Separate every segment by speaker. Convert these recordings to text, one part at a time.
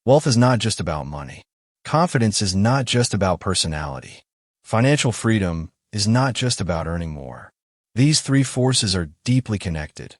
Speaker 1: Wealth is not just about money. Confidence is not just about personality. Financial freedom is not just about earning more. These three forces are deeply connected,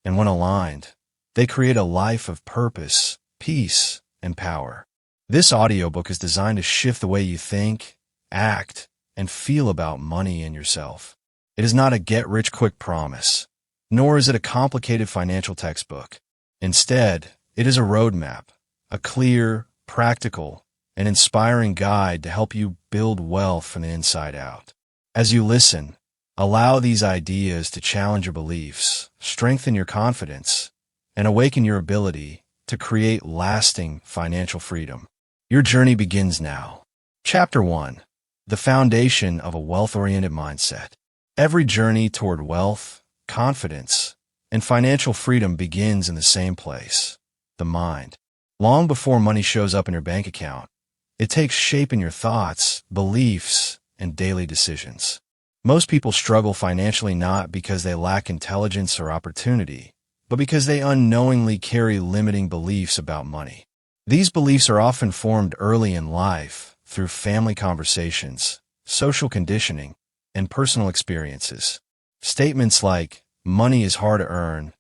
Speaker 1: and when aligned, they create a life of purpose, peace, and power. This audiobook is designed to shift the way you think, act, and feel about money and yourself. It is not a get-rich-quick promise, nor is it a complicated financial textbook. Instead, it is a roadmap, a clear, practical, and inspiring guide to help you build wealth from the inside out. As you listen, allow these ideas to challenge your beliefs, strengthen your confidence, and awaken your ability to create lasting financial freedom. Your journey begins now. Chapter 1. The Foundation of a Wealth-Oriented Mindset. Every journey toward wealth, confidence, and financial freedom begins in the same place, the mind. Long before money shows up in your bank account, it takes shape in your thoughts, beliefs, and daily decisions. Most people struggle financially not because they lack intelligence or opportunity, but because they unknowingly carry limiting beliefs about money. These beliefs are often formed early in life through family conversations, social conditioning, and personal experiences. Statements like, "Money is hard to earn,"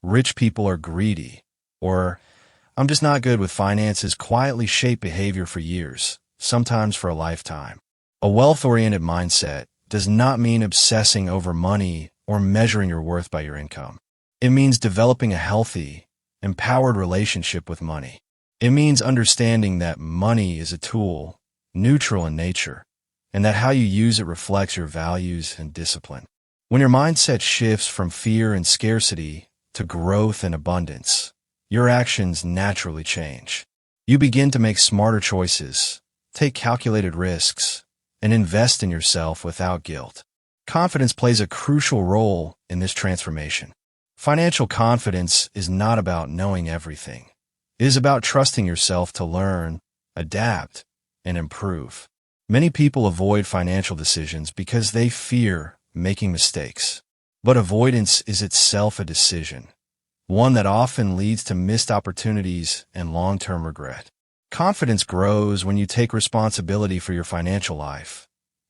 Speaker 1: "Rich people are greedy," or "I'm just not good with finances" quietly shape behavior for years, sometimes for a lifetime. A wealth-oriented mindset does not mean obsessing over money or measuring your worth by your income. It means developing a healthy, empowered relationship with money. It means understanding that money is a tool, neutral in nature, and that how you use it reflects your values and discipline. When your mindset shifts from fear and scarcity to growth and abundance, your actions naturally change. You begin to make smarter choices, take calculated risks, and invest in yourself without guilt. Confidence plays a crucial role in this transformation. Financial confidence is not about knowing everything. It is about trusting yourself to learn, adapt, and improve. Many people avoid financial decisions because they fear making mistakes. But avoidance is itself a decision, one that often leads to missed opportunities and long-term regret. Confidence grows when you take responsibility for your financial life,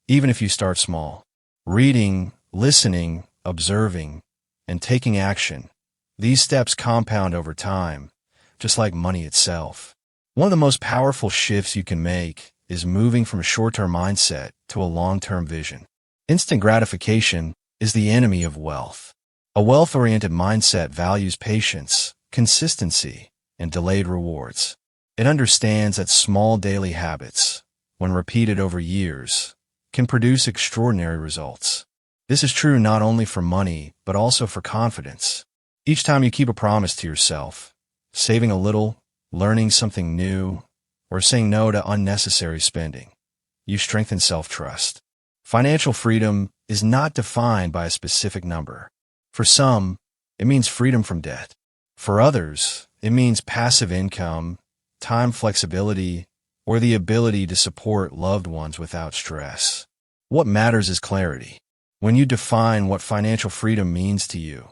Speaker 1: even if you start small. Reading, listening, observing, and taking action. These steps compound over time, just like money itself. One of the most powerful shifts you can make is moving from a short-term mindset to a long-term vision. Instant gratification is the enemy of wealth. A wealth-oriented mindset values patience, consistency, and delayed rewards. It understands that small daily habits, when repeated over years, can produce extraordinary results. This is true not only for money, but also for confidence. Each time you keep a promise to yourself, saving a little, learning something new, or saying no to unnecessary spending, you strengthen self-trust. Financial freedom is not defined by a specific number. For some, it means freedom from debt. For others, it means passive income, time flexibility, or the ability to support loved ones without stress. What matters is clarity. When you define what financial freedom means to you,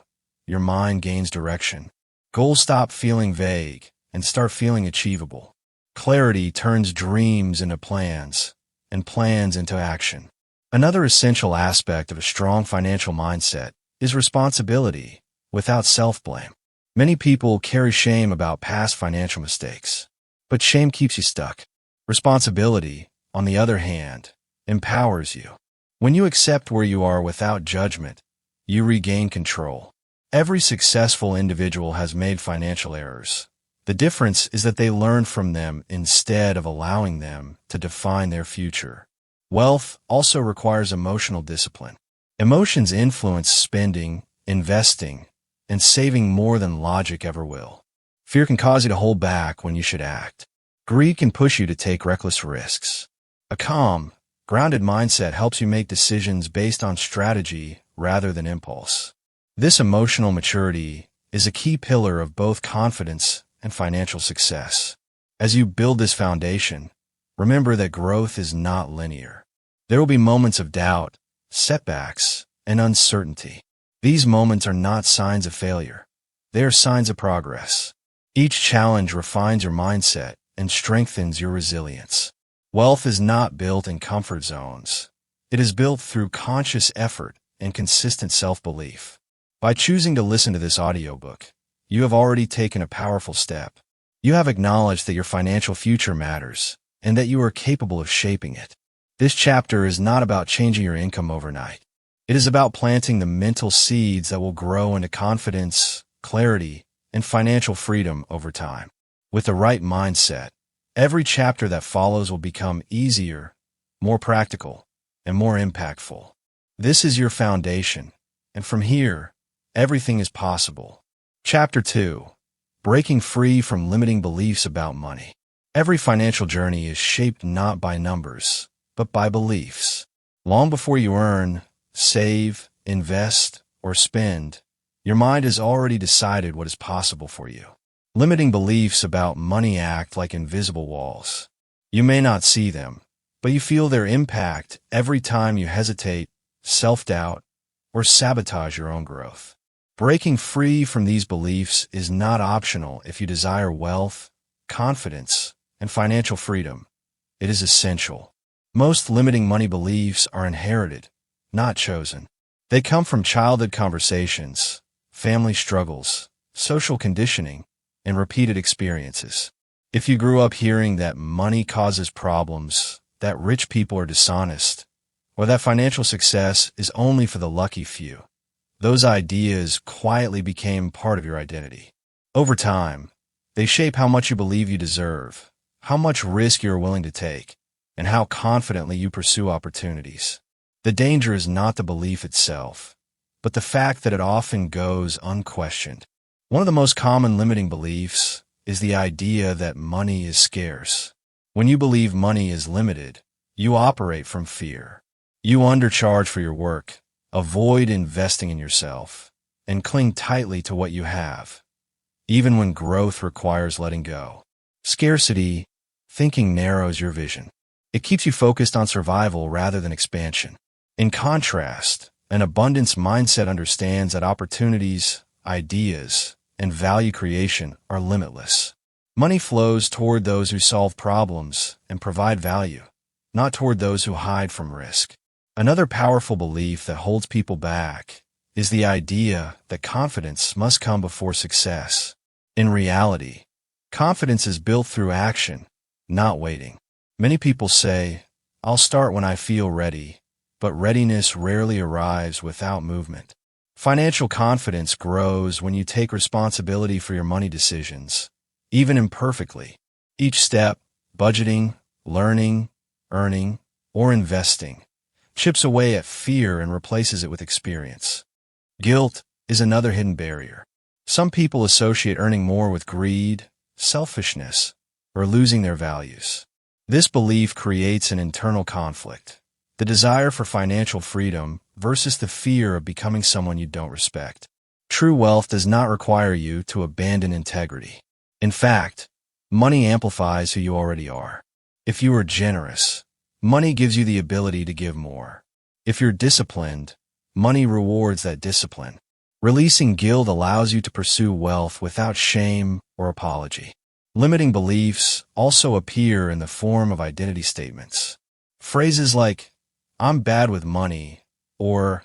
Speaker 1: your mind gains direction. Goals stop feeling vague and start feeling achievable. Clarity turns dreams into plans, and plans into action. Another essential aspect of a strong financial mindset is responsibility, without self-blame. Many people carry shame about past financial mistakes, but shame keeps you stuck. Responsibility, on the other hand, empowers you. When you accept where you are without judgment, you regain control. Every successful individual has made financial errors. The difference is that they learn from them instead of allowing them to define their future. Wealth also requires emotional discipline. Emotions influence spending, investing, and saving more than logic ever will. Fear can cause you to hold back when you should act. Greed can push you to take reckless risks. A calm, grounded mindset helps you make decisions based on strategy rather than impulse. This emotional maturity is a key pillar of both confidence and financial success. As you build this foundation, remember that growth is not linear. There will be moments of doubt, setbacks, and uncertainty. These moments are not signs of failure. They are signs of progress. Each challenge refines your mindset and strengthens your resilience. Wealth is not built in comfort zones. It is built through conscious effort and consistent self-belief. By choosing to listen to this audiobook, you have already taken a powerful step. You have acknowledged that your financial future matters and that you are capable of shaping it. This chapter is not about changing your income overnight. It is about planting the mental seeds that will grow into confidence, clarity, and financial freedom over time. With the right mindset, every chapter that follows will become easier, more practical, and more impactful. This is your foundation, and from here, everything is possible. Chapter 2. Breaking free from limiting beliefs about money. Every financial journey is shaped not by numbers, but by beliefs. Long before you earn, save, invest, or spend, your mind has already decided what is possible for you. Limiting beliefs about money act like invisible walls. You may not see them, but you feel their impact every time you hesitate, self-doubt, or sabotage your own growth. Breaking free from these beliefs is not optional if you desire wealth, confidence, and financial freedom. It is essential. Most limiting money beliefs are inherited, not chosen. They come from childhood conversations, family struggles, social conditioning, and repeated experiences. If you grew up hearing that money causes problems, that rich people are dishonest, or that financial success is only for the lucky few, those ideas quietly became part of your identity. Over time, they shape how much you believe you deserve, how much risk you are willing to take, and how confidently you pursue opportunities. The danger is not the belief itself, but the fact that it often goes unquestioned. One of the most common limiting beliefs is the idea that money is scarce. When you believe money is limited, you operate from fear. You undercharge for your work, avoid investing in yourself, and cling tightly to what you have, even when growth requires letting go. Scarcity thinking narrows your vision. It keeps you focused on survival rather than expansion. In contrast, an abundance mindset understands that opportunities, ideas, and value creation are limitless. Money flows toward those who solve problems and provide value, not toward those who hide from risk. Another powerful belief that holds people back is the idea that confidence must come before success. In reality, confidence is built through action, not waiting. Many people say, "I'll start when I feel ready," but readiness rarely arrives without movement. Financial confidence grows when you take responsibility for your money decisions, even imperfectly. Each step, budgeting, learning, earning, or investing, chips away at fear and replaces it with experience. Guilt is another hidden barrier. Some people associate earning more with greed, selfishness, or losing their values. This belief creates an internal conflict, the desire for financial freedom versus the fear of becoming someone you don't respect. True wealth does not require you to abandon integrity. In fact, money amplifies who you already are. If you are generous, money gives you the ability to give more. If you're disciplined, money rewards that discipline. Releasing guilt allows you to pursue wealth without shame or apology. Limiting beliefs also appear in the form of identity statements. Phrases like, "I'm bad with money," or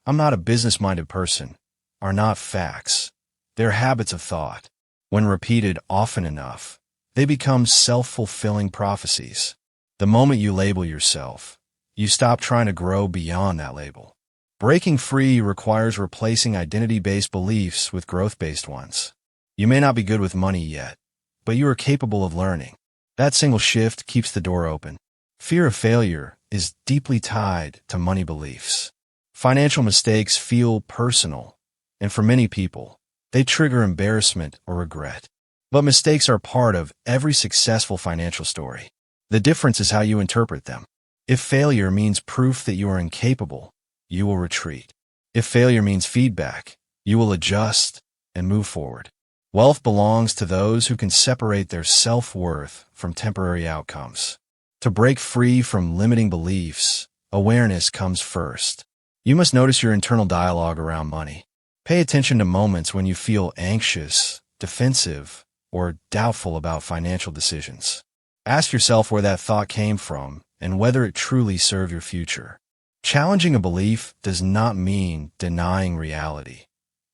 Speaker 1: "I'm not a business-minded person," are not facts. They're habits of thought. When repeated often enough, they become self-fulfilling prophecies. The moment you label yourself, you stop trying to grow beyond that label. Breaking free requires replacing identity-based beliefs with growth-based ones. You may not be good with money yet, but you are capable of learning. That single shift keeps the door open. Fear of failure is deeply tied to money beliefs. Financial mistakes feel personal, and for many people, they trigger embarrassment or regret. But mistakes are part of every successful financial story. The difference is how you interpret them. If failure means proof that you are incapable, you will retreat. If failure means feedback, you will adjust and move forward. Wealth belongs to those who can separate their self-worth from temporary outcomes. To break free from limiting beliefs, awareness comes first. You must notice your internal dialogue around money. Pay attention to moments when you feel anxious, defensive, or doubtful about financial decisions. Ask yourself where that thought came from and whether it truly served your future. Challenging a belief does not mean denying reality.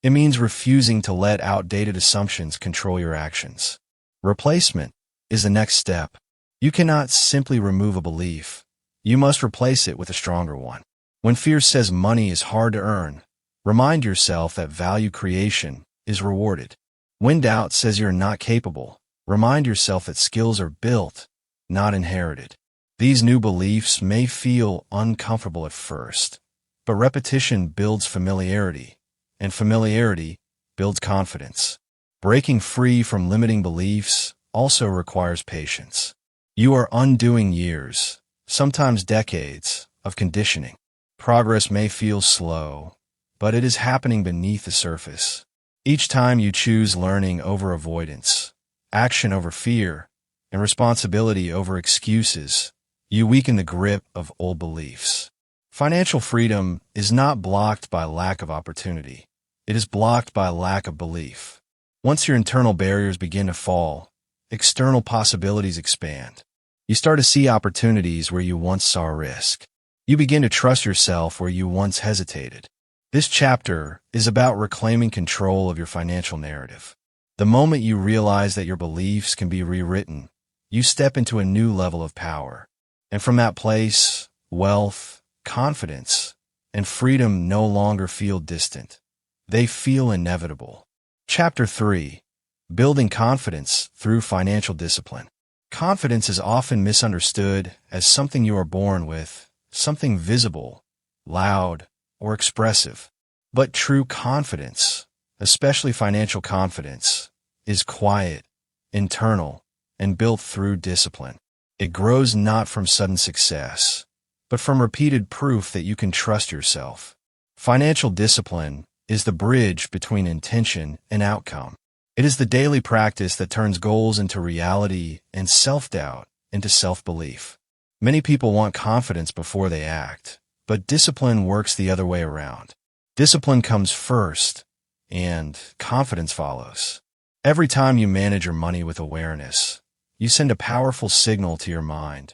Speaker 1: It means refusing to let outdated assumptions control your actions. Replacement is the next step. You cannot simply remove a belief. You must replace it with a stronger one. When fear says money is hard to earn, remind yourself that value creation is rewarded. When doubt says you're not capable, remind yourself that skills are built, not inherited. These new beliefs may feel uncomfortable at first, but repetition builds familiarity, and familiarity builds confidence. Breaking free from limiting beliefs also requires patience. You are undoing years, sometimes decades, of conditioning. Progress may feel slow, but it is happening beneath the surface. Each time you choose learning over avoidance, action over fear, and responsibility over excuses, you weaken the grip of old beliefs. Financial freedom is not blocked by lack of opportunity. It is blocked by lack of belief. Once your internal barriers begin to fall, external possibilities expand. You start to see opportunities where you once saw risk. You begin to trust yourself where you once hesitated. This chapter is about reclaiming control of your financial narrative. The moment you realize that your beliefs can be rewritten, you step into a new level of power. And from that place, wealth, confidence, and freedom no longer feel distant. They feel inevitable. Chapter 3. Building confidence through financial discipline. Confidence is often misunderstood as something you are born with, something visible, loud, or expressive. But true confidence, especially financial confidence, is quiet, internal, and built through discipline. It grows not from sudden success, but from repeated proof that you can trust yourself. Financial discipline is the bridge between intention and outcome. It is the daily practice that turns goals into reality and self-doubt into self-belief. Many people want confidence before they act, but discipline works the other way around. Discipline comes first, and confidence follows. Every time you manage your money with awareness, you send a powerful signal to your mind.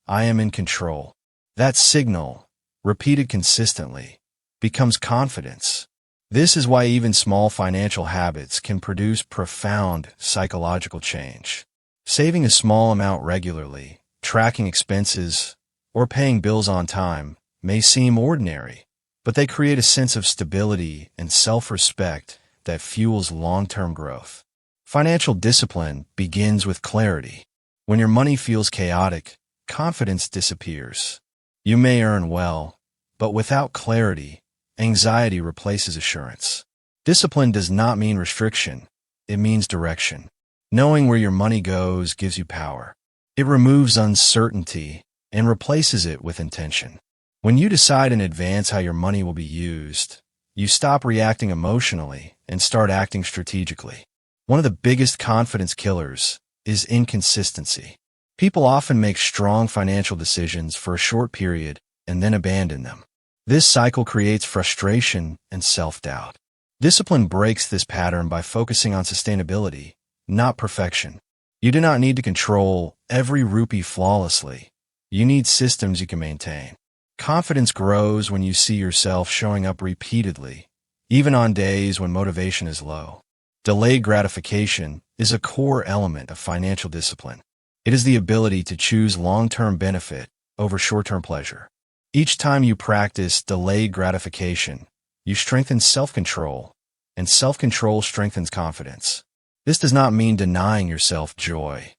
Speaker 1: I am in control. That signal, repeated consistently, becomes confidence. This is why even small financial habits can produce profound psychological change. Saving a small amount regularly, tracking expenses, or paying bills on time may seem ordinary, but they create a sense of stability and self-respect that fuels long-term growth. Financial discipline begins with clarity. When your money feels chaotic, confidence disappears. You may earn well, but without clarity, anxiety replaces assurance. Discipline does not mean restriction. It means direction. Knowing where your money goes gives you power. It removes uncertainty and replaces it with intention. When you decide in advance how your money will be used, you stop reacting emotionally and start acting strategically. One of the biggest confidence killers is inconsistency. People often make strong financial decisions for a short period and then abandon them. This cycle creates frustration and self-doubt. Discipline breaks this pattern by focusing on sustainability, not perfection. You do not need to control every rupee flawlessly. You need systems you can maintain. Confidence grows when you see yourself showing up repeatedly, even on days when motivation is low. Delayed gratification is a core element of financial discipline. It is the ability to choose long-term benefit over short-term pleasure. Each time you practice delayed gratification, you strengthen self-control, and self-control strengthens confidence. This does not mean denying yourself joy.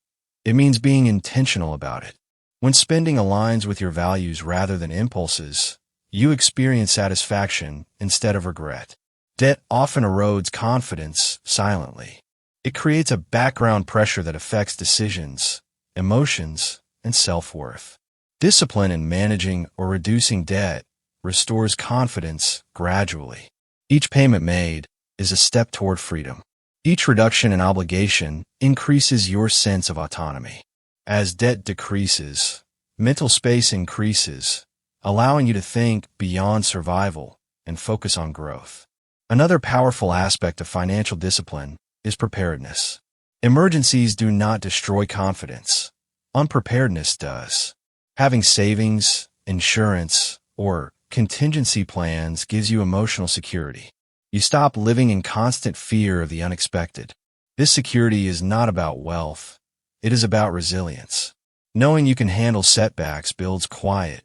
Speaker 1: It means being intentional about it. When spending aligns with your values rather than impulses, you experience satisfaction instead of regret. Debt often erodes confidence silently. It creates a background pressure that affects decisions, emotions, and self-worth. Discipline in managing or reducing debt restores confidence gradually. Each payment made is a step toward freedom. Each reduction in obligation increases your sense of autonomy. As debt decreases, mental space increases, allowing you to think beyond survival and focus on growth. Another powerful aspect of financial discipline is preparedness. Emergencies do not destroy confidence. Unpreparedness does. Having savings, insurance, or contingency plans gives you emotional security. You stop living in constant fear of the unexpected. This security is not about wealth. It is about resilience. Knowing you can handle setbacks builds quiet,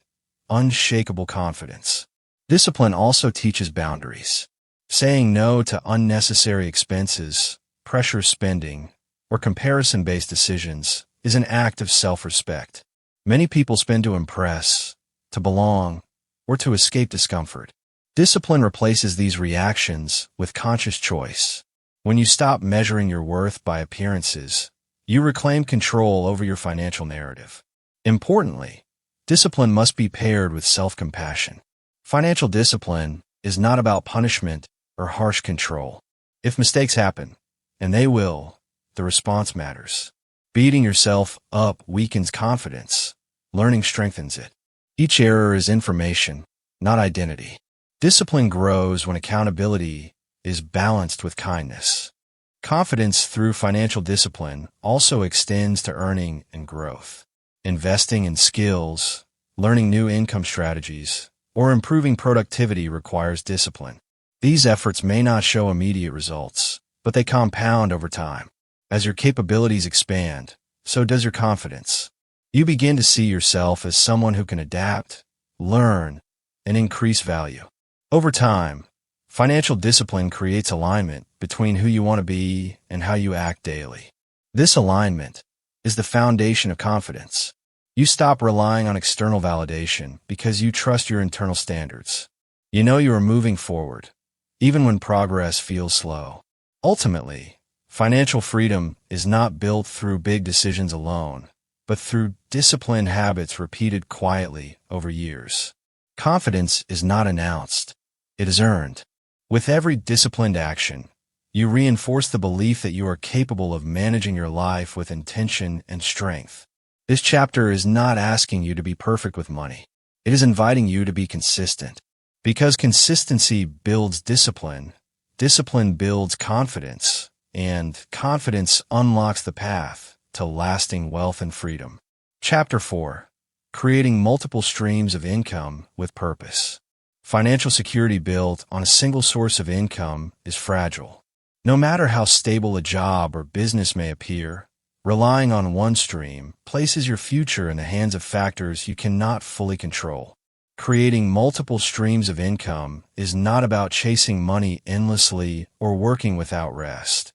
Speaker 1: unshakable confidence. Discipline also teaches boundaries. Saying no to unnecessary expenses, pressure spending, or comparison-based decisions is an act of self-respect. Many people spend to impress, to belong, or to escape discomfort. Discipline replaces these reactions with conscious choice. When you stop measuring your worth by appearances, you reclaim control over your financial narrative. Importantly, discipline must be paired with self-compassion. Financial discipline is not about punishment or harsh control. If mistakes happen, and they will, the response matters. Beating yourself up weakens confidence. Learning strengthens it. Each error is information, not identity. Discipline grows when accountability is balanced with kindness. Confidence through financial discipline also extends to earning and growth. Investing in skills, learning new income strategies, or improving productivity requires discipline. These efforts may not show immediate results, but they compound over time. As your capabilities expand, so does your confidence. You begin to see yourself as someone who can adapt, learn, and increase value. Over time, financial discipline creates alignment between who you want to be and how you act daily. This alignment is the foundation of confidence. You stop relying on external validation because you trust your internal standards. You know you are moving forward, even when progress feels slow. Ultimately, financial freedom is not built through big decisions alone, but through disciplined habits repeated quietly over years. Confidence is not announced. It is earned. With every disciplined action, you reinforce the belief that you are capable of managing your life with intention and strength. This chapter is not asking you to be perfect with money. It is inviting you to be consistent. Because consistency builds discipline, discipline builds confidence, and confidence unlocks the path to lasting wealth and freedom. Chapter 4. Creating multiple streams of income with purpose. Financial security built on a single source of income is fragile. No matter how stable a job or business may appear, relying on one stream places your future in the hands of factors you cannot fully control. Creating multiple streams of income is not about chasing money endlessly or working without rest.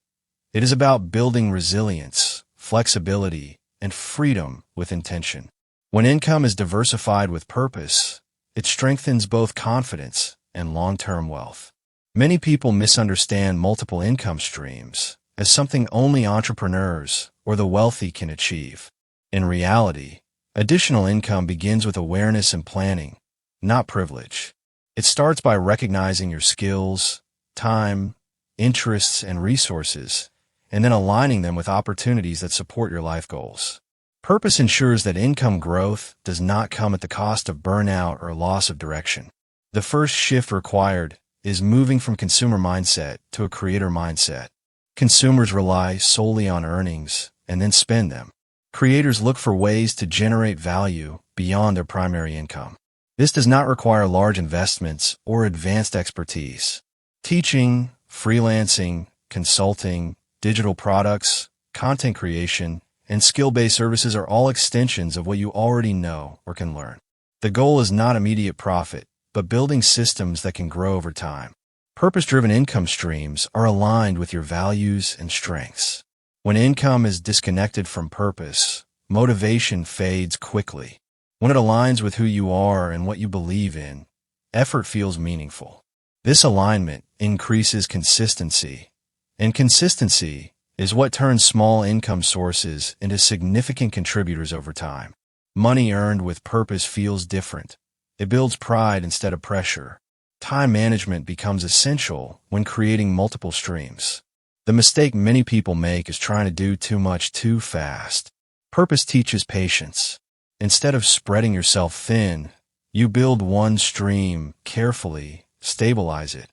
Speaker 1: It is about building resilience, flexibility, and freedom with intention. When income is diversified with purpose, it strengthens both confidence and long-term wealth. Many people misunderstand multiple income streams as something only entrepreneurs or the wealthy can achieve. In reality, additional income begins with awareness and planning, not privilege. It starts by recognizing your skills, time, interests, and resources, and then aligning them with opportunities that support your life goals. Purpose ensures that income growth does not come at the cost of burnout or loss of direction. The first shift required is moving from consumer mindset to a creator mindset. Consumers rely solely on earnings and then spend them. Creators look for ways to generate value beyond their primary income. This does not require large investments or advanced expertise. Teaching, freelancing, consulting, digital products, content creation, and skill-based services are all extensions of what you already know or can learn. The goal is not immediate profit, but building systems that can grow over time. Purpose-driven income streams are aligned with your values and strengths. When income is disconnected from purpose, motivation fades quickly. When it aligns with who you are and what you believe in, effort feels meaningful. This alignment increases consistency, and consistency is what turns small income sources into significant contributors over time. Money earned with purpose feels different. It builds pride instead of pressure. Time management becomes essential when creating multiple streams. The mistake many people make is trying to do too much too fast. Purpose teaches patience. Instead of spreading yourself thin, you build one stream carefully, stabilize it,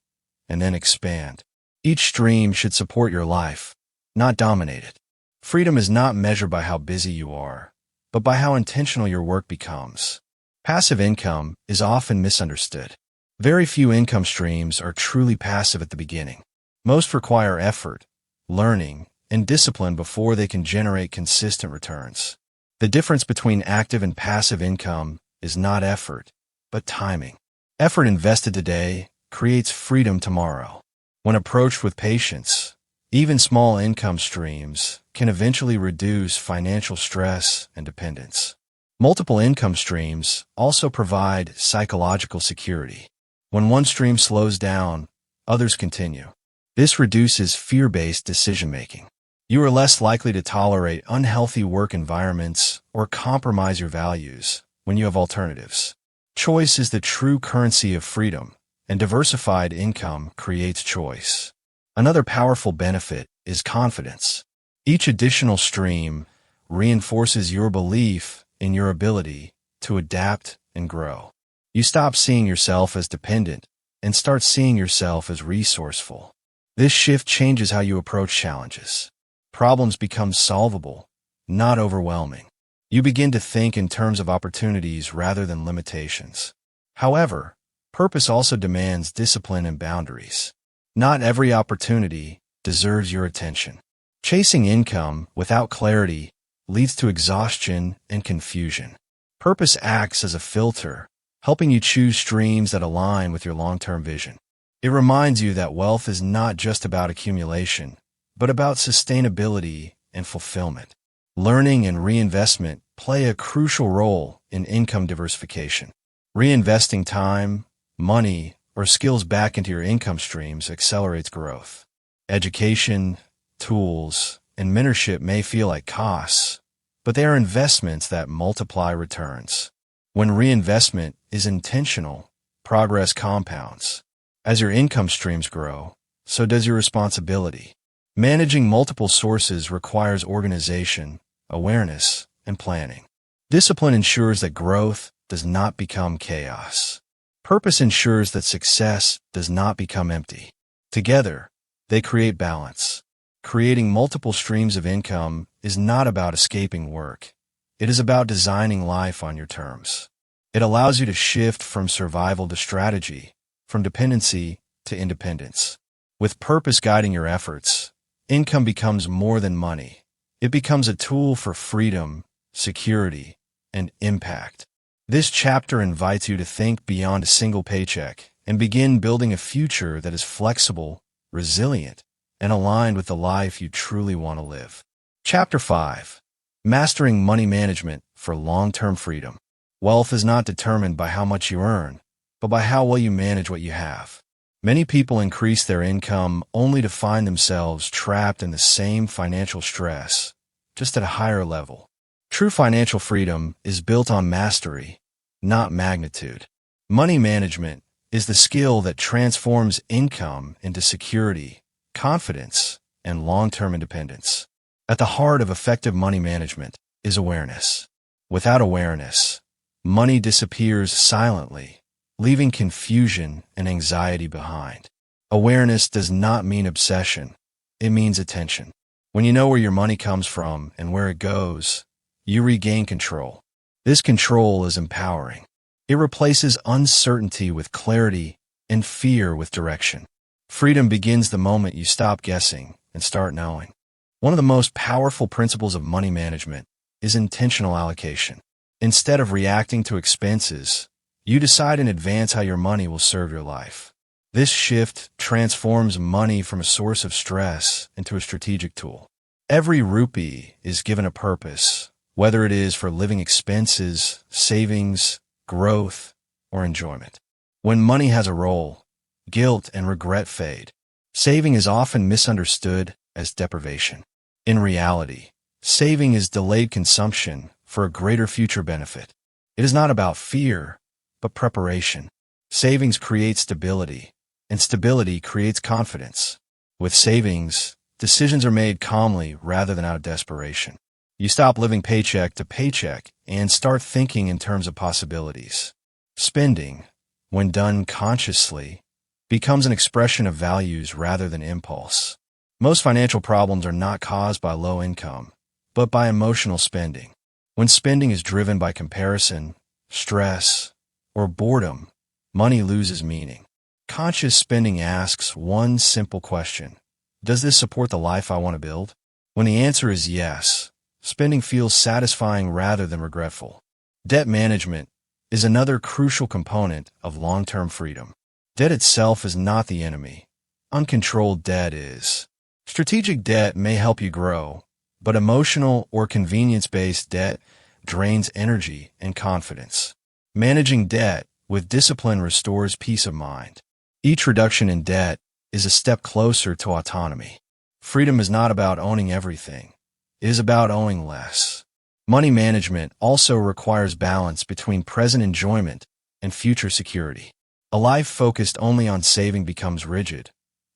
Speaker 1: and then expand. Each stream should support your life, not dominate it. Freedom is not measured by how busy you are, but by how intentional your work becomes. Passive income is often misunderstood. Very few income streams are truly passive at the beginning. Most require effort, learning, and discipline before they can generate consistent returns. The difference between active and passive income is not effort, but timing. Effort invested today creates freedom tomorrow. When approached with patience, even small income streams can eventually reduce financial stress and dependence. Multiple income streams also provide psychological security. When one stream slows down, others continue. This reduces fear-based decision-making. You are less likely to tolerate unhealthy work environments or compromise your values when you have alternatives. Choice is the true currency of freedom, and diversified income creates choice. Another powerful benefit is confidence. Each additional stream reinforces your belief in your ability to adapt and grow. You stop seeing yourself as dependent and start seeing yourself as resourceful. This shift changes how you approach challenges. Problems become solvable, not overwhelming. You begin to think in terms of opportunities rather than limitations. However, purpose also demands discipline and boundaries. Not every opportunity deserves your attention. Chasing income without clarity leads to exhaustion and confusion. Purpose acts as a filter, helping you choose streams that align with your long-term vision. It reminds you that wealth is not just about accumulation, but about sustainability and fulfillment. Learning and reinvestment play a crucial role in income diversification. Reinvesting time, money, or skills back into your income streams accelerates growth. Education, tools, and mentorship may feel like costs, but they are investments that multiply returns. When reinvestment is intentional, progress compounds. As your income streams grow, so does your responsibility. Managing multiple sources requires organization, awareness, and planning. Discipline ensures that growth does not become chaos. Purpose ensures that success does not become empty. Together, they create balance. Creating multiple streams of income is not about escaping work. It is about designing life on your terms. It allows you to shift from survival to strategy, from dependency to independence. With purpose guiding your efforts, income becomes more than money. It becomes a tool for freedom, security, and impact. This chapter invites you to think beyond a single paycheck and begin building a future that is flexible, resilient, and aligned with the life you truly want to live. Chapter 5. Mastering Money Management for Long-Term Freedom. Wealth is not determined by how much you earn, but by how well you manage what you have. Many people increase their income only to find themselves trapped in the same financial stress, just at a higher level. True financial freedom is built on mastery, not magnitude. Money management is the skill that transforms income into security, confidence, and long-term independence. At the heart of effective money management is awareness. Without awareness, money disappears silently, leaving confusion and anxiety behind. Awareness does not mean obsession. It means attention. When you know where your money comes from and where it goes, you regain control. This control is empowering. It replaces uncertainty with clarity and fear with direction. Freedom begins the moment you stop guessing and start knowing. One of the most powerful principles of money management is intentional allocation. Instead of reacting to expenses, you decide in advance how your money will serve your life. This shift transforms money from a source of stress into a strategic tool. Every rupee is given a purpose, whether it is for living expenses, savings, growth, or enjoyment. When money has a role, guilt and regret fade. Saving is often misunderstood as deprivation. In reality, saving is delayed consumption for a greater future benefit. It is not about fear, but preparation. Savings create stability, and stability creates confidence. With savings, decisions are made calmly rather than out of desperation. You stop living paycheck to paycheck and start thinking in terms of possibilities. Spending, when done consciously, becomes an expression of values rather than impulse. Most financial problems are not caused by low income. but by emotional spending. When spending is driven by comparison, stress, or boredom, money loses meaning. Conscious spending asks one simple question: does this support the life I want to build? When the answer is yes, spending feels satisfying rather than regretful. Debt management is another crucial component of long-term freedom. Debt itself is not the enemy. Uncontrolled debt is. Strategic debt may help you grow, but emotional or convenience-based debt drains energy and confidence. Managing debt with discipline restores peace of mind. Each reduction in debt is a step closer to autonomy. Freedom is not about owning everything. It is about owning less. Money management also requires balance between present enjoyment and future security. A life focused only on saving becomes rigid.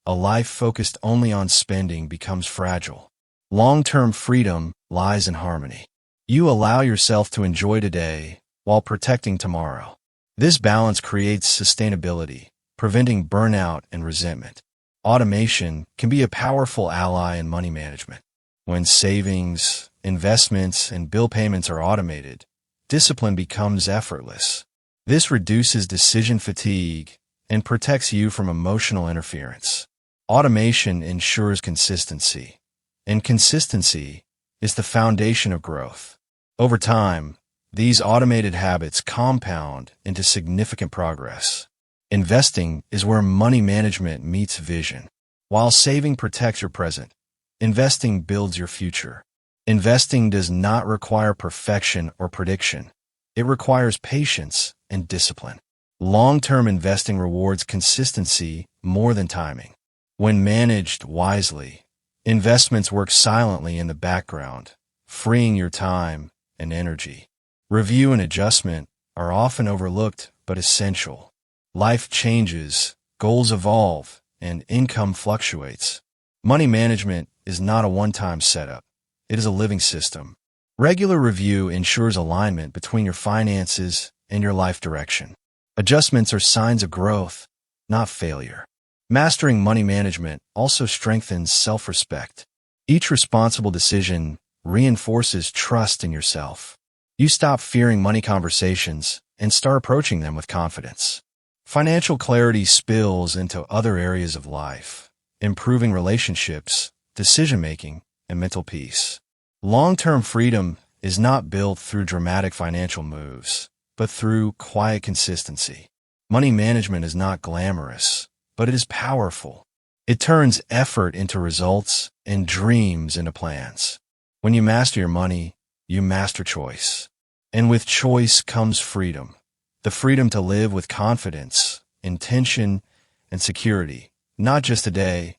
Speaker 1: A life focused only on spending becomes fragile. Long-term freedom lies in harmony. You allow yourself to enjoy today while protecting tomorrow. This balance creates sustainability, preventing burnout and resentment. Automation can be a powerful ally in money management. When savings, investments, and bill payments are automated, discipline becomes effortless. This reduces decision fatigue and protects you from emotional interference. Automation ensures consistency, and consistency is the foundation of growth. Over time, these automated habits compound into significant progress. Investing is where money management meets vision. While saving protects your present, investing builds your future. Investing does not require perfection or prediction. It requires patience and discipline. Long-term investing rewards consistency more than timing. When managed wisely, investments work silently in the background, freeing your time and energy. Review and adjustment are often overlooked but essential. Life changes, goals evolve, and income fluctuates. Money management is not a one-time setup. It is a living system. Regular review ensures alignment between your finances and your life direction. Adjustments are signs of growth, not failure. Mastering money management also strengthens self-respect. Each responsible decision reinforces trust in yourself. You stop fearing money conversations and start approaching them with confidence. Financial clarity spills into other areas of life, improving relationships, decision-making, and mental peace. Long-term freedom is not built through dramatic financial moves, but through quiet consistency. Money management is not glamorous, but it is powerful. It turns effort into results and dreams into plans. When you master your money, you master choice. And with choice comes freedom. The freedom to live with confidence, intention, and security, not just today,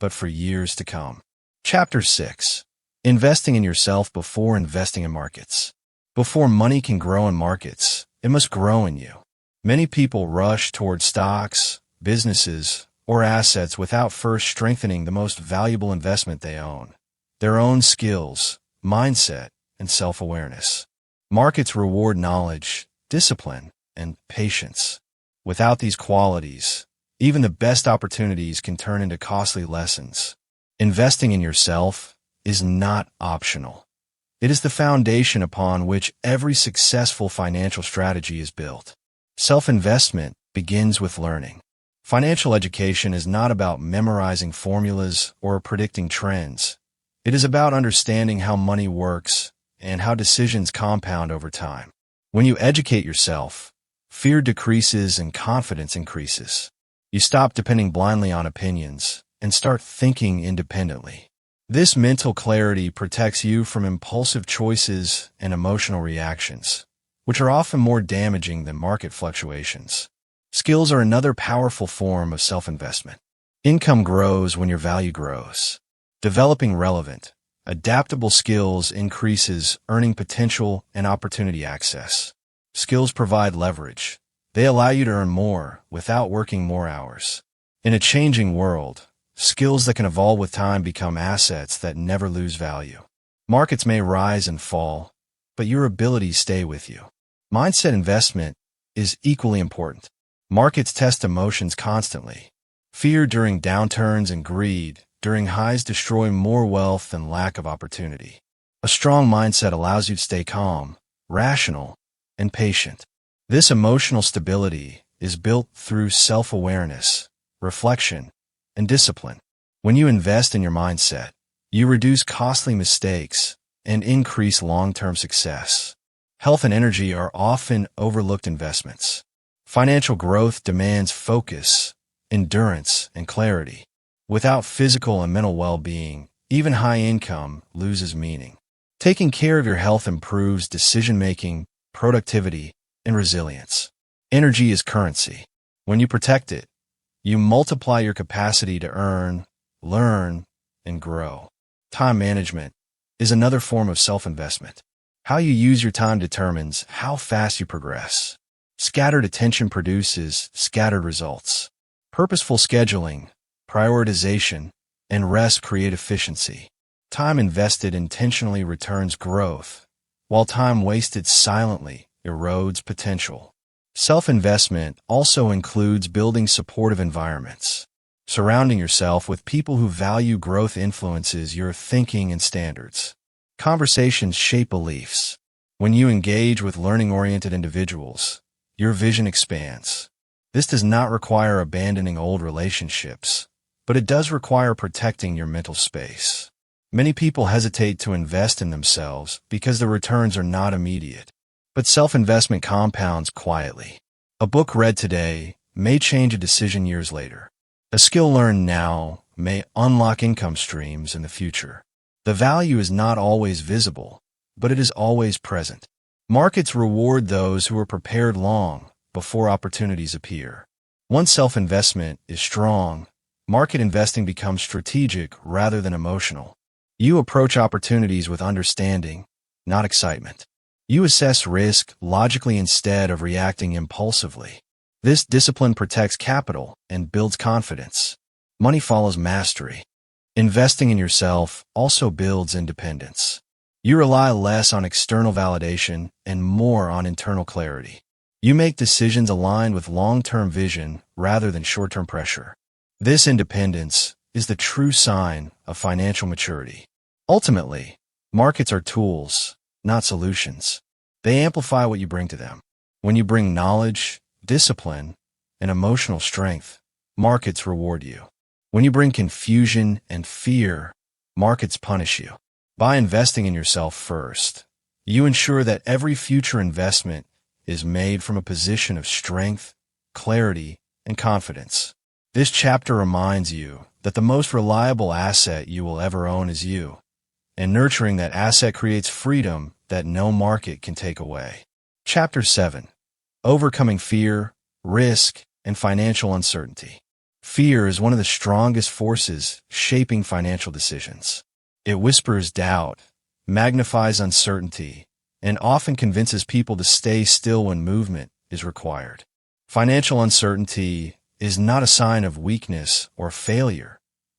Speaker 1: but for years to come. Chapter 6. Investing in yourself before investing in markets. Before money can grow in markets, it must grow in you. Many people rush towards stocks, businesses, or assets without first strengthening the most valuable investment they own: their own skills, mindset, and self-awareness. Markets reward knowledge, discipline, and patience. Without these qualities, even the best opportunities can turn into costly lessons. Investing in yourself is not optional. It is the foundation upon which every successful financial strategy is built. Self-investment begins with learning. Financial education is not about memorizing formulas or predicting trends. It is about understanding how money works and how decisions compound over time. When you educate yourself, fear decreases and confidence increases. You stop depending blindly on opinions and start thinking independently. This mental clarity protects you from impulsive choices and emotional reactions, which are often more damaging than market fluctuations. Skills are another powerful form of self-investment. Income grows when your value grows. Developing relevant, adaptable skills increases earning potential and opportunity access. Skills provide leverage. They allow you to earn more without working more hours. In a changing world, skills that can evolve with time become assets that never lose value. Markets may rise and fall, but your abilities stay with you. Mindset investment is equally important. Markets test emotions constantly. Fear during downturns and greed during highs destroy more wealth than lack of opportunity. A strong mindset allows you to stay calm, rational, and patient. This emotional stability is built through self-awareness, reflection, and discipline. When you invest in your mindset, you reduce costly mistakes and increase long-term success. Health and energy are often overlooked investments. Financial growth demands focus, endurance, and clarity. Without physical and mental well-being, even high income loses meaning. Taking care of your health improves decision-making, productivity, and resilience. Energy is currency. When you protect it, you multiply your capacity to earn, learn, and grow. Time management is another form of self-investment. How you use your time determines how fast you progress. Scattered attention produces scattered results. Purposeful scheduling, prioritization, and rest create efficiency. Time invested intentionally returns growth, while time wasted silently erodes potential. Self-investment also includes building supportive environments. Surrounding yourself with people who value growth influences your thinking and standards. Conversations shape beliefs. When you engage with learning-oriented individuals, your vision expands. This does not require abandoning old relationships, but it does require protecting your mental space. Many people hesitate to invest in themselves because the returns are not immediate, but self-investment compounds quietly. A book read today may change a decision years later. A skill learned now may unlock income streams in the future. The value is not always visible, but it is always present. Markets reward those who are prepared long before opportunities appear. Once self-investment is strong, market investing becomes strategic rather than emotional. You approach opportunities with understanding, not excitement. You assess risk logically instead of reacting impulsively. This discipline protects capital and builds confidence. Money follows mastery. Investing in yourself also builds independence. You rely less on external validation and more on internal clarity. You make decisions aligned with long-term vision rather than short-term pressure. This independence is the true sign of financial maturity. Ultimately, markets are tools, not solutions. They amplify what you bring to them. When you bring knowledge, discipline, and emotional strength, markets reward you. When you bring confusion and fear, markets punish you. By investing in yourself first, you ensure that every future investment is made from a position of strength, clarity, and confidence. This chapter reminds you that the most reliable asset you will ever own is you, and nurturing that asset creates freedom that no market can take away. Chapter 7. Overcoming fear, risk, and financial uncertainty. Fear is one of the strongest forces shaping financial decisions. It whispers doubt, magnifies uncertainty, and often convinces people to stay still when movement is required. Financial uncertainty is not a sign of weakness or failure.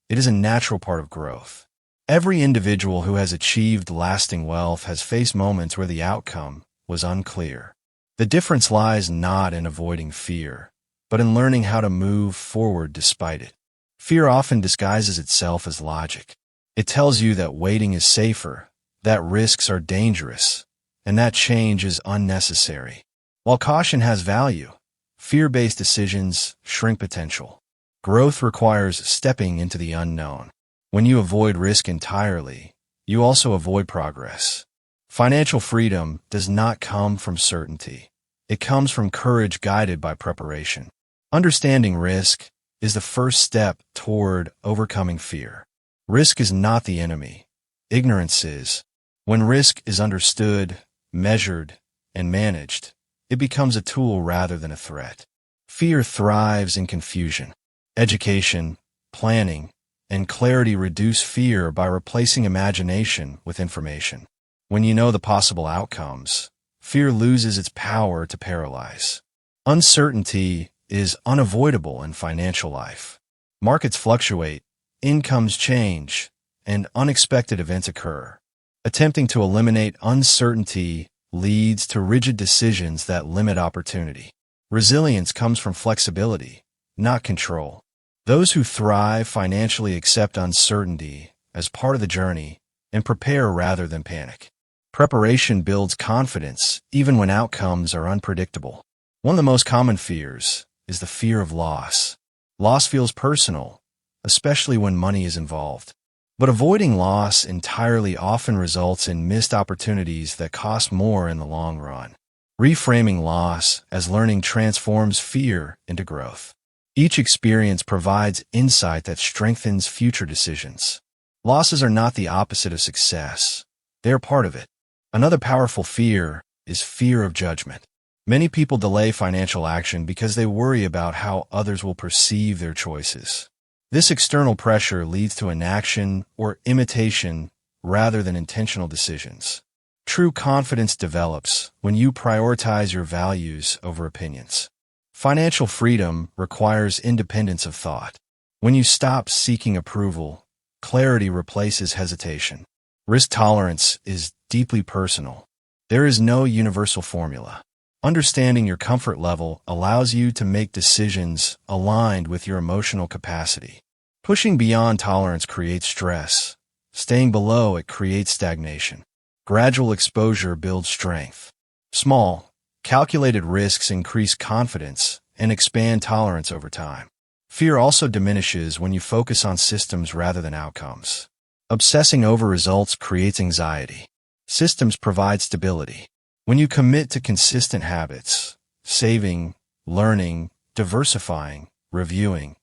Speaker 1: It is a natural part of growth. Every individual who has achieved lasting wealth has faced moments where the outcome was unclear. The difference lies not in avoiding fear, but in learning how to move forward despite it. Fear often disguises itself as logic. It tells you that waiting is safer, that risks are dangerous, and that change is unnecessary. While caution has value, fear-based decisions shrink potential. Growth requires stepping into the unknown. When you avoid risk entirely, you also avoid progress. Financial freedom does not come from certainty. It comes from courage guided by preparation. Understanding risk is the first step toward overcoming fear. Risk is not the enemy. Ignorance is. When risk is understood, measured, and managed, it becomes a tool rather than a threat. Fear thrives in confusion. Education, planning, and clarity reduce fear by replacing imagination with information. When you know the possible outcomes, fear loses its power to paralyze. Uncertainty is unavoidable in financial life. Markets fluctuate, incomes change, and unexpected events occur. Attempting to eliminate uncertainty leads to rigid decisions that limit opportunity. Resilience comes from flexibility, not control. Those who thrive financially accept uncertainty as part of the journey and prepare rather than panic. Preparation builds confidence even when outcomes are unpredictable. One of the most common fears is the fear of loss. Loss feels personal, especially when money is involved. But avoiding loss entirely often results in missed opportunities that cost more in the long run. Reframing loss as learning transforms fear into growth. Each experience provides insight that strengthens future decisions. Losses are not the opposite of success. They are part of it. Another powerful fear is fear of judgment. Many people delay financial action because they worry about how others will perceive their choices. This external pressure leads to inaction or imitation rather than intentional decisions. True confidence develops when you prioritize your values over opinions. Financial freedom requires independence of thought. When you stop seeking approval, clarity replaces hesitation. Risk tolerance is deeply personal. There is no universal formula. Understanding your comfort level allows you to make decisions aligned with your emotional capacity. Pushing beyond tolerance creates stress. Staying below it creates stagnation. Gradual exposure builds strength. Small, calculated risks increase confidence and expand tolerance over time. Fear also diminishes when you focus on systems rather than outcomes. Obsessing over results creates anxiety. Systems provide stability. When you commit to consistent habits, saving, learning, diversifying, reviewing,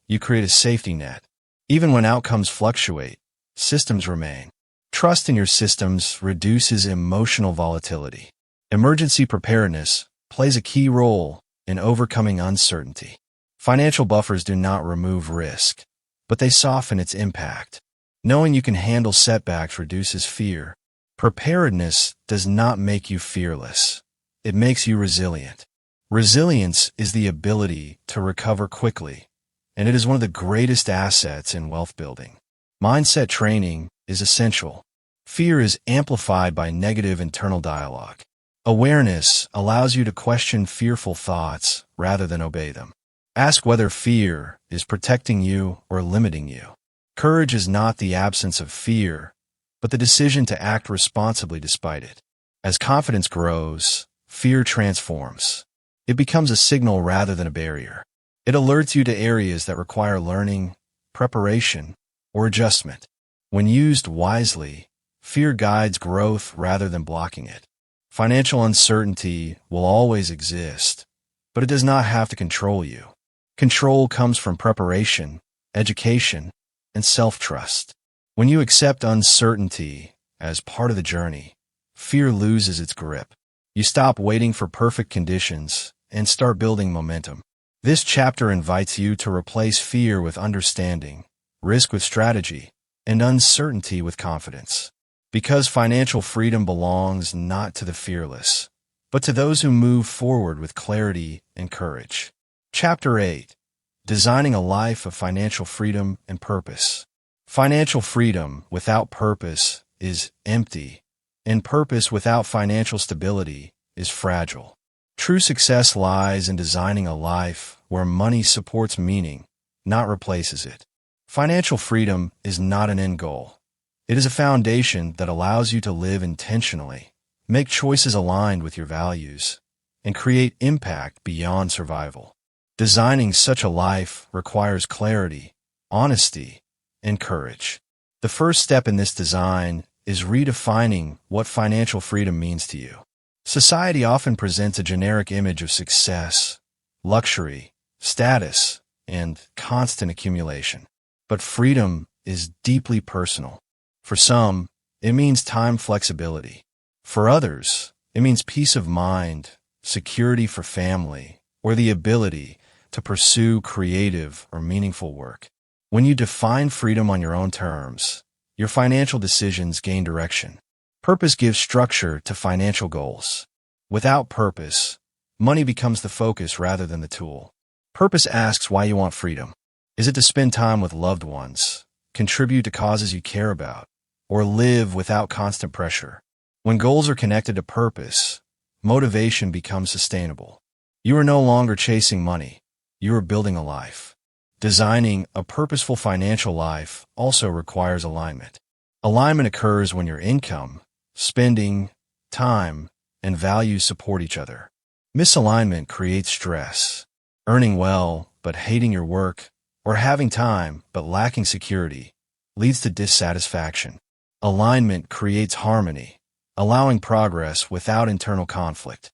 Speaker 1: you create a safety net. Even when outcomes fluctuate, systems remain. Trust in your systems reduces emotional volatility. Emergency preparedness plays a key role in overcoming uncertainty. Financial buffers do not remove risk, but they soften its impact. Knowing you can handle setbacks reduces fear. Preparedness does not make you fearless. It makes you resilient. Resilience is the ability to recover quickly, and it is one of the greatest assets in wealth building. Mindset training is essential. Fear is amplified by negative internal dialogue. Awareness allows you to question fearful thoughts rather than obey them. Ask whether fear is protecting you or limiting you. Courage is not the absence of fear, but the decision to act responsibly despite it. As confidence grows, fear transforms. It becomes a signal rather than a barrier. It alerts you to areas that require learning, preparation, or adjustment. When used wisely, fear guides growth rather than blocking it. Financial uncertainty will always exist, but it does not have to control you. Control comes from preparation, education, and self-trust. When you accept uncertainty as part of the journey, fear loses its grip. You stop waiting for perfect conditions and start building momentum. This chapter invites you to replace fear with understanding, risk with strategy, and uncertainty with confidence. Because financial freedom belongs not to the fearless, but to those who move forward with clarity and courage. Chapter 8. Designing a life of financial freedom and purpose. Financial freedom without purpose is empty, and purpose without financial stability is fragile. True success lies in designing a life where money supports meaning, not replaces it. Financial freedom is not an end goal. It is a foundation that allows you to live intentionally, make choices aligned with your values, and create impact beyond survival. Designing such a life requires clarity, honesty, and courage. The first step in this design is redefining what financial freedom means to you. Society often presents a generic image of success, luxury, status, and constant accumulation. But freedom is deeply personal. For some, it means time flexibility. For others, it means peace of mind, security for family, or the ability to pursue creative or meaningful work. When you define freedom on your own terms, your financial decisions gain direction. Purpose gives structure to financial goals. Without purpose, money becomes the focus rather than the tool. Purpose asks why you want freedom. Is it to spend time with loved ones, contribute to causes you care about, or live without constant pressure? When goals are connected to purpose, motivation becomes sustainable. You are no longer chasing money. You are building a life. Designing a purposeful financial life also requires alignment. Alignment occurs when your income, spending, time, and values support each other. Misalignment creates stress. Earning well, but hating your work, or having time, but lacking security, leads to dissatisfaction. Alignment creates harmony, allowing progress without internal conflict.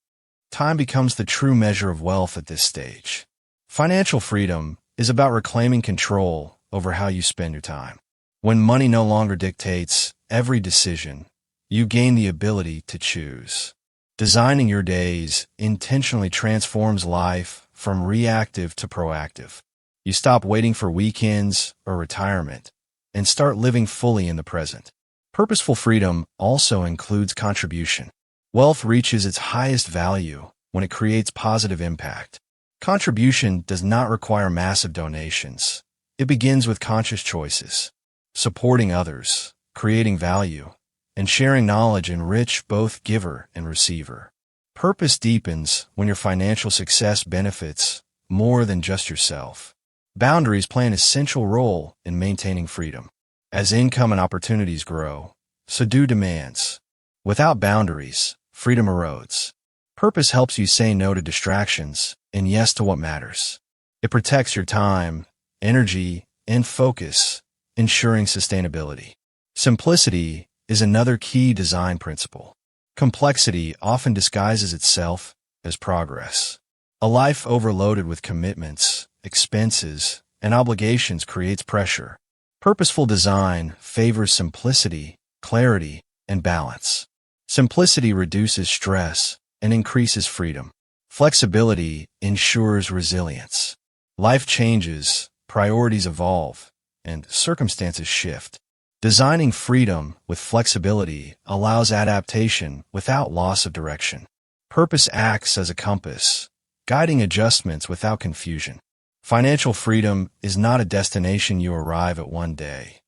Speaker 1: Time becomes the true measure of wealth at this stage. Financial freedom is about reclaiming control over how you spend your time. When money no longer dictates every decision, you gain the ability to choose. Designing your days intentionally transforms life from reactive to proactive. You stop waiting for weekends or retirement and start living fully in the present. Purposeful freedom also includes contribution. Wealth reaches its highest value when it creates positive impact. Contribution does not require massive donations. It begins with conscious choices. Supporting others, creating value, and sharing knowledge enrich both giver and receiver. Purpose deepens when your financial success benefits more than just yourself. Boundaries play an essential role in maintaining freedom. As income and opportunities grow, so do demands. Without boundaries, freedom erodes. Purpose helps you say no to distractions and yes to what matters. It protects your time, energy, and focus, ensuring sustainability. Simplicity is another key design principle. Complexity often disguises itself as progress. A life overloaded with commitments, expenses, and obligations creates pressure. Purposeful design favors simplicity, clarity, and balance. Simplicity reduces stress and increases freedom. Flexibility ensures resilience. Life changes, priorities evolve, and circumstances shift. Designing freedom with flexibility allows adaptation without loss of direction. Purpose acts as a compass, guiding adjustments without confusion. Financial freedom is not a destination you arrive at one day.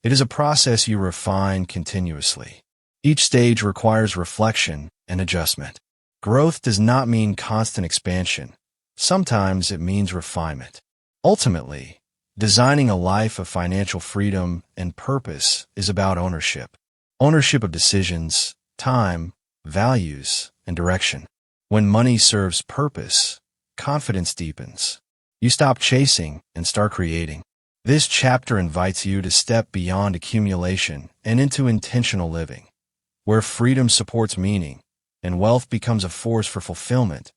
Speaker 1: It is a process you refine continuously. Each stage requires reflection and adjustment. Growth does not mean constant expansion. Sometimes it means refinement. Ultimately, designing a life of financial freedom and purpose is about ownership. Ownership of decisions, time, values, and direction. When money serves purpose, confidence deepens. You stop chasing and start creating. This chapter invites you to step beyond accumulation and into intentional living, where freedom supports meaning and wealth becomes a force for fulfillment,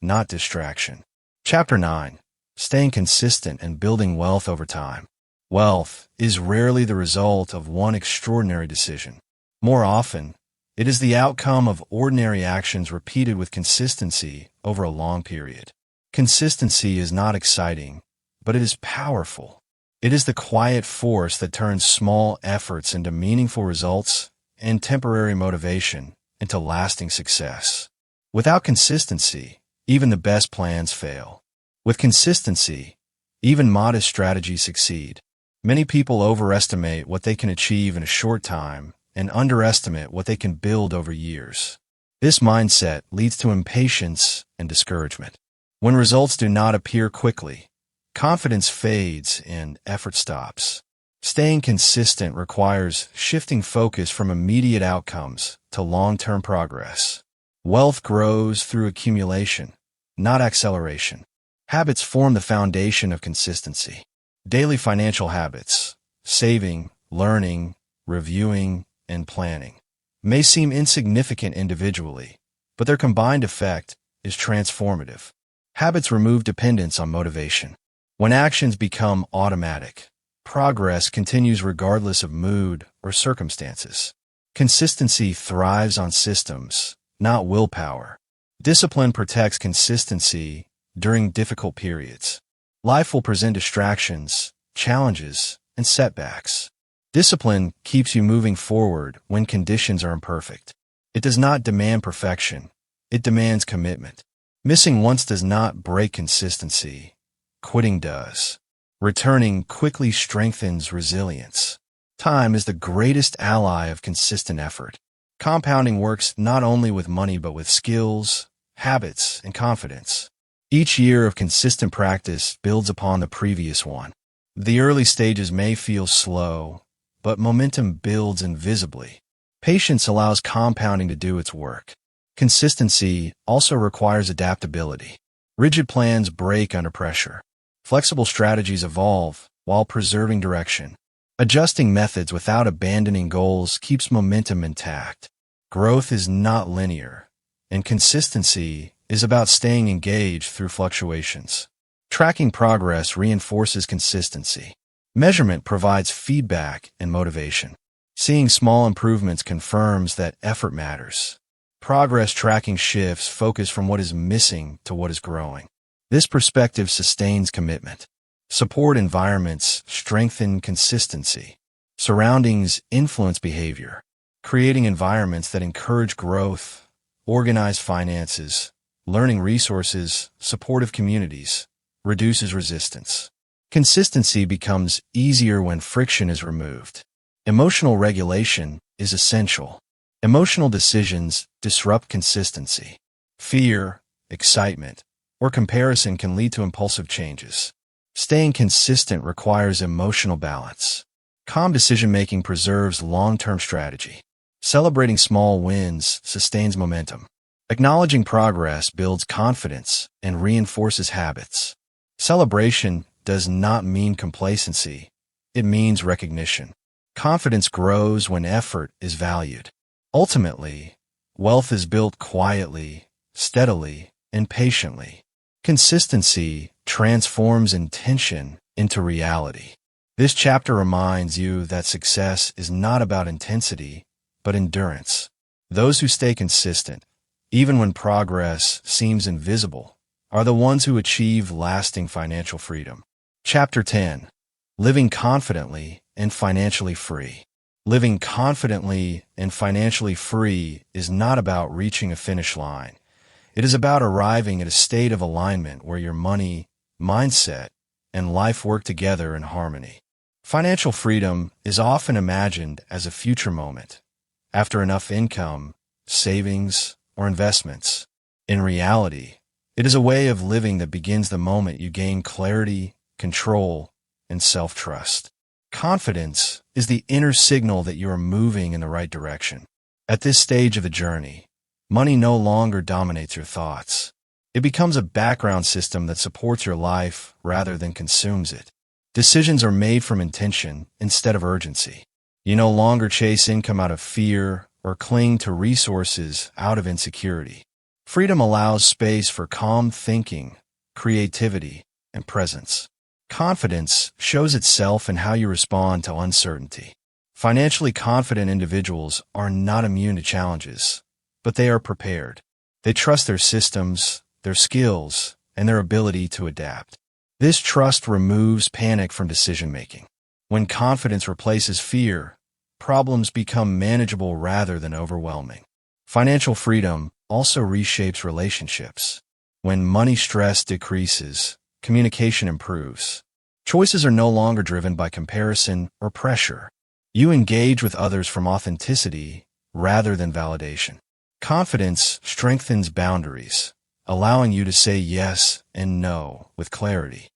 Speaker 1: not distraction. Chapter 9. Staying consistent and building wealth over time. Wealth is rarely the result of one extraordinary decision. More often, it is the outcome of ordinary actions repeated with consistency over a long period. Consistency is not exciting, but it is powerful. It is the quiet force that turns small efforts into meaningful results and temporary motivation into lasting success. Without consistency, even the best plans fail. With consistency, even modest strategies succeed. Many people overestimate what they can achieve in a short time and underestimate what they can build over years. This mindset leads to impatience and discouragement. When results do not appear quickly, confidence fades and effort stops. Staying consistent requires shifting focus from immediate outcomes to long-term progress. Wealth grows through accumulation, not acceleration. Habits form the foundation of consistency. Daily financial habits, saving, learning, reviewing, and planning, may seem insignificant individually, but their combined effect is transformative. Habits remove dependence on motivation. When actions become automatic, progress continues regardless of mood or circumstances. Consistency thrives on systems, not willpower. Discipline protects consistency during difficult periods. Life will present distractions, challenges, and setbacks. Discipline keeps you moving forward when conditions are imperfect. It does not demand perfection. It demands commitment. Missing once does not break consistency. Quitting does. Returning quickly strengthens resilience. Time is the greatest ally of consistent effort. Compounding works not only with money but with skills, habits, and confidence. Each year of consistent practice builds upon the previous one. The early stages may feel slow, but momentum builds invisibly. Patience allows compounding to do its work. Consistency also requires adaptability. Rigid plans break under pressure. Flexible strategies evolve while preserving direction. Adjusting methods without abandoning goals keeps momentum intact. Growth is not linear, and consistency is about staying engaged through fluctuations. Tracking progress reinforces consistency. Measurement provides feedback and motivation. Seeing small improvements confirms that effort matters. Progress tracking shifts focus from what is missing to what is growing. This perspective sustains commitment. Support environments strengthen consistency. Surroundings influence behavior. Creating environments that encourage growth, organized finances, learning resources, supportive communities, reduces resistance. Consistency becomes easier when friction is removed. Emotional regulation is essential. Emotional decisions disrupt consistency. Fear, excitement, or comparison can lead to impulsive changes. Staying consistent requires emotional balance. Calm decision-making preserves long-term strategy. Celebrating small wins sustains momentum. Acknowledging progress builds confidence and reinforces habits. Celebration does not mean complacency. It means recognition. Confidence grows when effort is valued. Ultimately, wealth is built quietly, steadily, and patiently. Consistency transforms intention into reality. This chapter reminds you that success is not about intensity, but endurance. Those who stay consistent, even when progress seems invisible, are the ones who achieve lasting financial freedom. Chapter 10. Living confidently and financially free. Living confidently and financially free is not about reaching a finish line. It is about arriving at a state of alignment where your money, mindset, and life work together in harmony. Financial freedom is often imagined as a future moment, after enough income, savings, or investments. In reality, it is a way of living that begins the moment you gain clarity, control, and self-trust. Confidence is the inner signal that you are moving in the right direction. At this stage of the journey, money no longer dominates your thoughts. It becomes a background system that supports your life rather than consumes it. Decisions are made from intention instead of urgency. You no longer chase income out of fear or cling to resources out of insecurity. Freedom allows space for calm thinking, creativity, and presence. Confidence shows itself in how you respond to uncertainty. Financially confident individuals are not immune to challenges, but they are prepared. They trust their systems, their skills, and their ability to adapt. This trust removes panic from decision-making. When confidence replaces fear, problems become manageable rather than overwhelming. Financial freedom also reshapes relationships. When money stress decreases, communication improves. Choices are no longer driven by comparison or pressure. You engage with others from authenticity rather than validation. Confidence strengthens boundaries, allowing you to say yes and no with clarity.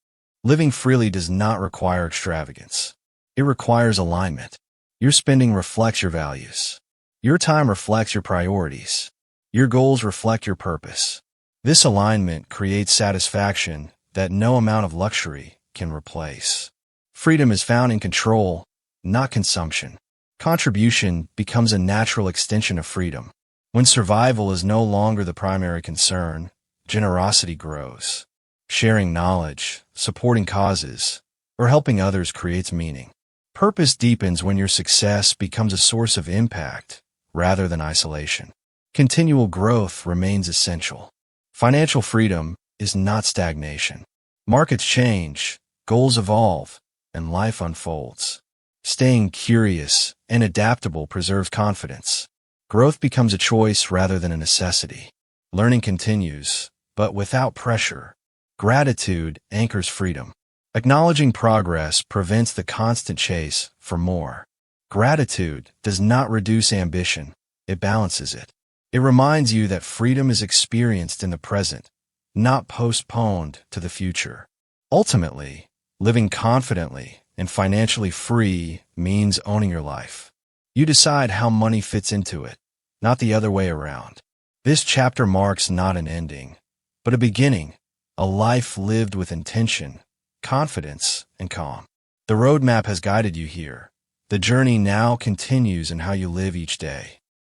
Speaker 1: Living freely does not require extravagance. It requires alignment. Your spending reflects your values. Your time reflects your priorities. Your goals reflect your purpose. This alignment creates satisfaction that no amount of luxury can replace. Freedom is found in control, not consumption. Contribution becomes a natural extension of freedom. When survival is no longer the primary concern, generosity grows. Sharing knowledge, supporting causes, or helping others creates meaning. Purpose deepens when your success becomes a source of impact rather than isolation. Continual growth remains essential. Financial freedom is not stagnation. Markets change, goals evolve, and life unfolds. Staying curious and adaptable preserves confidence. Growth becomes a choice rather than a necessity. Learning continues, but without pressure. Gratitude anchors freedom. Acknowledging progress prevents the constant chase for more. Gratitude does not reduce ambition, it balances it. It reminds you that freedom is experienced in the present, not postponed to the future. Ultimately, living confidently and financially free means owning your life. You decide how money fits into it, not the other way around. This chapter marks not an ending, but a beginning, a life lived with intention, confidence, and calm. The roadmap has guided you here. The journey now continues in how you live each day.